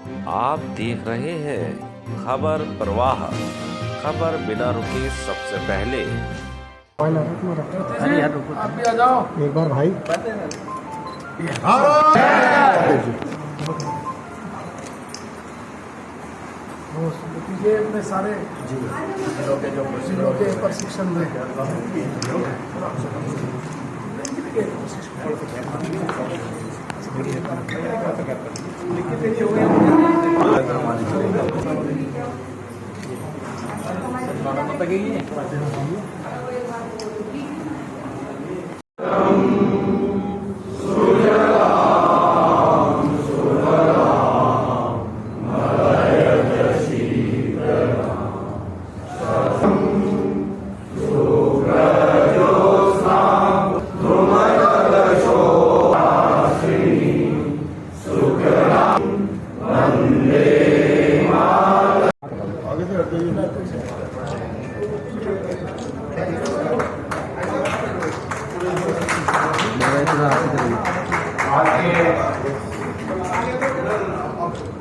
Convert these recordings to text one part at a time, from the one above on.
आप देख रहे हैं खबर प्रवाह। खबर बिना रुके सबसे पहले। अरे यार रुको, आप भी आ जाओ एक बार भाई। ये अपने सारे जिलों के प्रशिक्षण में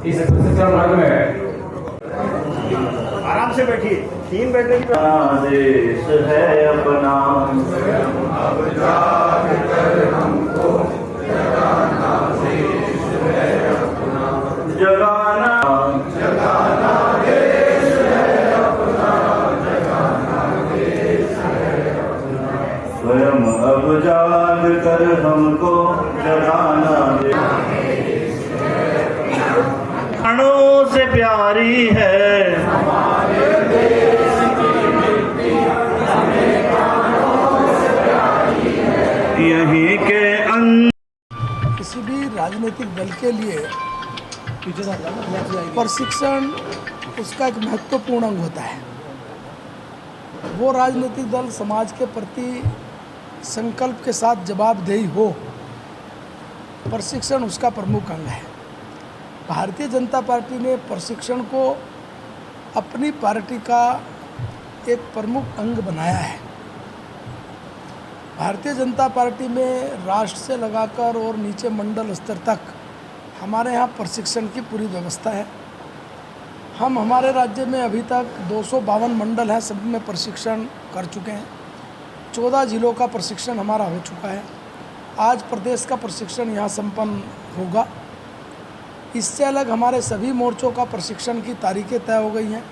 इस मार्ग में आराम से बैठिए। 3 बैठने की देश है अपना, जगाना देश है अपना, स्वयं अब जाग कर हमको जगाना दे। प्राणों से प्यारी है यहीं के किसी भी राजनीतिक दल के लिए प्रशिक्षण उसका एक महत्वपूर्ण अंग होता है। वो राजनीतिक दल समाज के प्रति संकल्प के साथ जवाबदेही हो, प्रशिक्षण उसका प्रमुख अंग है। भारतीय जनता पार्टी ने प्रशिक्षण को अपनी पार्टी का एक प्रमुख अंग बनाया है। भारतीय जनता पार्टी में राष्ट्र से लगाकर और नीचे मंडल स्तर तक हमारे यहाँ प्रशिक्षण की पूरी व्यवस्था है। हम हमारे राज्य में अभी तक 252 मंडल हैं, सभी में प्रशिक्षण कर चुके हैं। 14 जिलों का प्रशिक्षण हमारा हो चुका है। आज प्रदेश का प्रशिक्षण यहाँ संपन्न होगा। इससे अलग हमारे सभी मोर्चों का प्रशिक्षण की तारीखें तय हो गई हैं।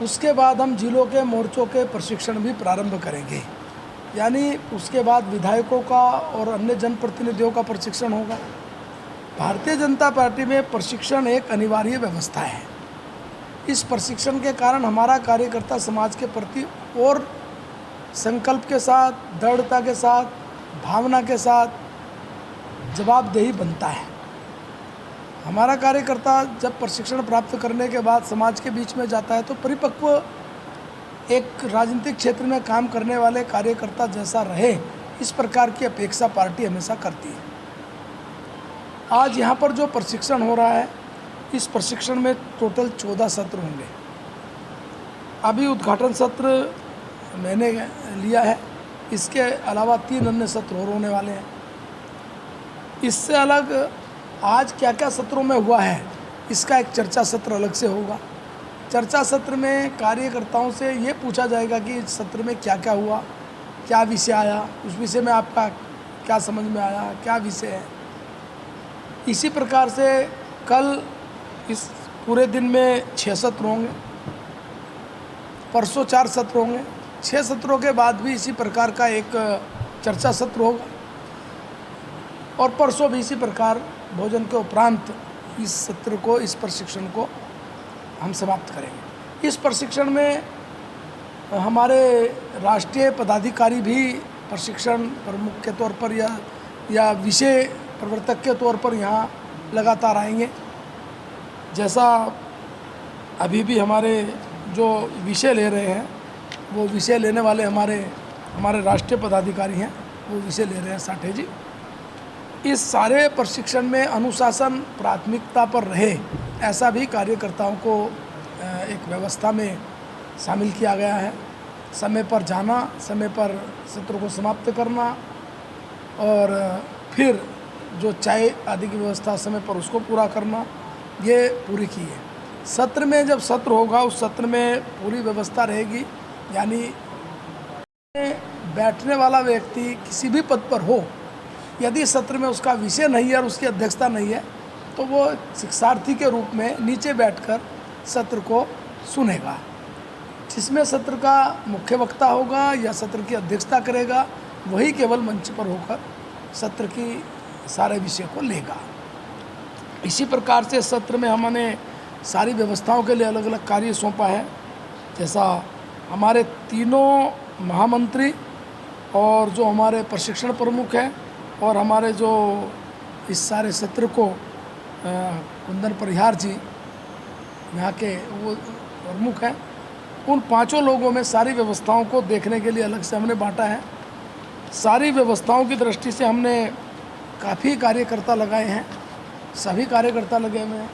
उसके बाद हम जिलों के मोर्चों के प्रशिक्षण भी प्रारंभ करेंगे, यानी उसके बाद विधायकों का और अन्य जनप्रतिनिधियों का प्रशिक्षण होगा। भारतीय जनता पार्टी में प्रशिक्षण एक अनिवार्य व्यवस्था है। इस प्रशिक्षण के कारण हमारा कार्यकर्ता समाज के प्रति और संकल्प के साथ, दृढ़ता के साथ, भावना के साथ जवाबदेही बनता है। हमारा कार्यकर्ता जब प्रशिक्षण प्राप्त करने के बाद समाज के बीच में जाता है तो परिपक्व एक राजनीतिक क्षेत्र में काम करने वाले कार्यकर्ता जैसा रहे, इस प्रकार की अपेक्षा पार्टी हमेशा करती है। आज यहाँ पर जो प्रशिक्षण हो रहा है, इस प्रशिक्षण में टोटल 14 सत्र होंगे। अभी उद्घाटन सत्र मैंने लिया है, इसके अलावा 3 अन्य सत्र और होने वाले हैं। इससे अलग आज क्या क्या सत्रों में हुआ है, इसका एक चर्चा सत्र अलग से होगा। चर्चा सत्र में कार्यकर्ताओं से ये पूछा जाएगा कि इस सत्र में क्या क्या हुआ, क्या विषय आया, उस विषय में आपका क्या समझ में आया, क्या विषय है। इसी प्रकार से कल इस पूरे दिन में 6 सत्र होंगे, परसों 4 सत्र होंगे। 6 सत्रों के बाद भी इसी प्रकार का एक चर्चा सत्र होगा और परसों भी इसी प्रकार भोजन के उपरांत इस सत्र को, इस प्रशिक्षण को हम समाप्त करेंगे। इस प्रशिक्षण में हमारे राष्ट्रीय पदाधिकारी भी प्रशिक्षण प्रमुख के तौर पर या विषय प्रवर्तक के तौर पर यहाँ लगातार आएंगे। जैसा अभी भी हमारे जो विषय ले रहे हैं, वो विषय लेने वाले हमारे राष्ट्रीय पदाधिकारी हैं, वो विषय ले रहे हैं साठे जी। इस सारे प्रशिक्षण में अनुशासन प्राथमिकता पर रहे, ऐसा भी कार्यकर्ताओं को एक व्यवस्था में शामिल किया गया है। समय पर जाना, समय पर सत्र को समाप्त करना और फिर जो चाय आदि की व्यवस्था समय पर उसको पूरा करना ये पूरी की है। सत्र में जब सत्र होगा उस सत्र में पूरी व्यवस्था रहेगी, यानी बैठने वाला व्यक्ति किसी भी पद पर हो, यदि सत्र में उसका विषय नहीं है और उसकी अध्यक्षता नहीं है तो वो शिक्षार्थी के रूप में नीचे बैठकर सत्र को सुनेगा। जिसमें सत्र का मुख्य वक्ता होगा या सत्र की अध्यक्षता करेगा वही केवल मंच पर होकर सत्र की सारे विषय को लेगा। इसी प्रकार से सत्र में हमने सारी व्यवस्थाओं के लिए अलग अलग कार्य सौंपा है। जैसा हमारे तीनों महामंत्री और जो हमारे प्रशिक्षण प्रमुख हैं और हमारे जो इस सारे सत्र को कुंदन परिहार जी यहाँ के वो प्रमुख हैं, उन पांचों लोगों में सारी व्यवस्थाओं को देखने के लिए अलग से हमने बांटा है। सारी व्यवस्थाओं की दृष्टि से हमने काफ़ी कार्यकर्ता लगाए हैं, सभी कार्यकर्ता लगे हुए हैं।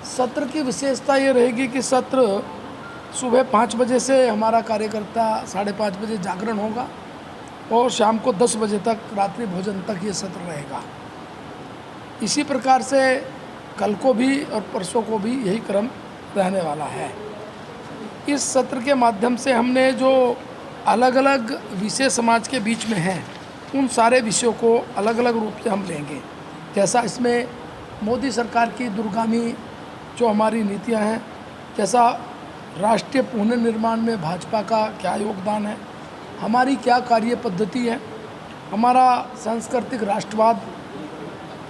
सत्र की विशेषता ये रहेगी कि सत्र सुबह 5 बजे से हमारा कार्यकर्ता 5:30 बजे जागरण होगा और शाम को 10 बजे तक रात्रि भोजन तक ये सत्र रहेगा। इसी प्रकार से कल को भी और परसों को भी यही क्रम रहने वाला है। इस सत्र के माध्यम से हमने जो अलग अलग विषय समाज के बीच में हैं उन सारे विषयों को अलग अलग रूप से हम लेंगे। जैसा इसमें मोदी सरकार की दूरगामी जो हमारी नीतियां हैं, जैसा राष्ट्रीय पुनर्निर्माण में भाजपा का क्या योगदान है, हमारी क्या कार्य पद्धति है, हमारा सांस्कृतिक राष्ट्रवाद,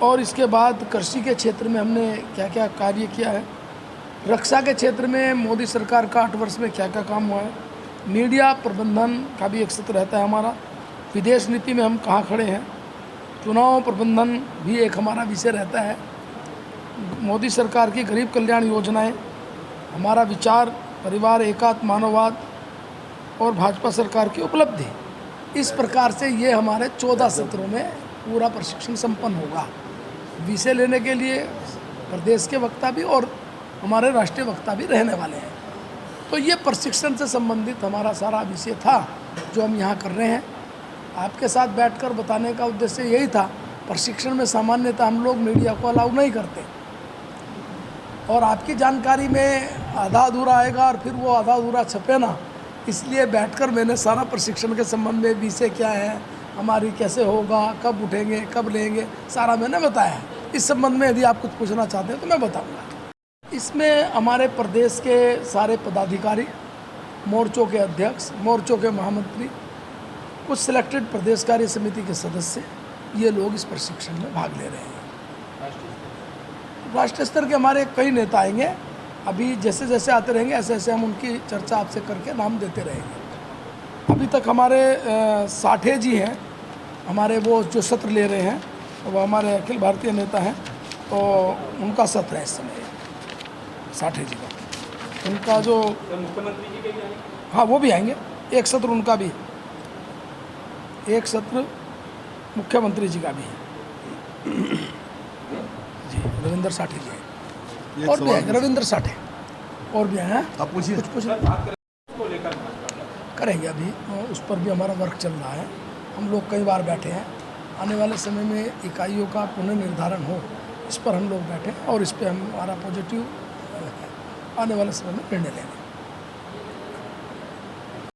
और इसके बाद कृषि के क्षेत्र में हमने क्या क्या कार्य किया है, रक्षा के क्षेत्र में मोदी सरकार का 8 वर्ष में क्या क्या काम हुआ है, मीडिया प्रबंधन का भी एक सत्र रहता है हमारा, विदेश नीति में हम कहाँ खड़े हैं, चुनाव प्रबंधन भी एक हमारा विषय रहता है, मोदी सरकार की गरीब कल्याण योजनाएं, हमारा विचार, परिवार, एकात्म मानववाद और भाजपा सरकार की उपलब्धि। इस प्रकार से ये हमारे 14 सत्रों में पूरा प्रशिक्षण संपन्न होगा। विषय लेने के लिए प्रदेश के वक्ता भी और हमारे राष्ट्रीय वक्ता भी रहने वाले हैं। तो ये प्रशिक्षण से संबंधित हमारा सारा विषय था जो हम यहाँ कर रहे हैं। आपके साथ बैठकर बताने का उद्देश्य यही था। प्रशिक्षण में सामान्यतः हम लोग मीडिया को अलाउ नहीं करते और आपकी जानकारी में आधा अधूरा आएगा और फिर वो आधा अधूरा छपे ना, इसलिए बैठकर मैंने सारा प्रशिक्षण के संबंध में विषय क्या है, हमारी कैसे होगा, कब उठेंगे, कब लेंगे, सारा मैंने बताया है। इस संबंध में यदि आप कुछ पूछना चाहते हैं तो मैं बताऊंगा। इसमें हमारे प्रदेश के सारे पदाधिकारी, मोर्चों के अध्यक्ष, मोर्चों के महामंत्री, कुछ सिलेक्टेड प्रदेश कार्य समिति के सदस्य, ये लोग इस प्रशिक्षण में भाग ले रहे हैं। राष्ट्रीय स्तर के हमारे कई नेता आएंगे। अभी जैसे जैसे आते रहेंगे ऐसे ऐसे हम उनकी चर्चा आपसे करके नाम देते रहेंगे। अभी तक हमारे साठे जी हैं, हमारे वो जो सत्र ले रहे हैं वो हमारे अखिल भारतीय नेता हैं, तो उनका सत्र है इस समय साठे जी का। उनका जो मुख्यमंत्री जी के, हाँ वो भी आएंगे, एक सत्र उनका भी, एक सत्र मुख्यमंत्री जी का भी है जी, रविंद्र साठे जी हैं और भी है, रविंद्र साठे और भी हैं। आप पूछिए, कुछ करेंगे। अभी उस पर भी हमारा वर्क चल रहा है। हम लोग कई बार बैठे हैं, आने वाले समय में इकाइयों का पुनर्निर्धारण हो इस पर हम लोग बैठे और इस पर हमारा पॉजिटिव आने वाले समय में निर्णय लेंगे।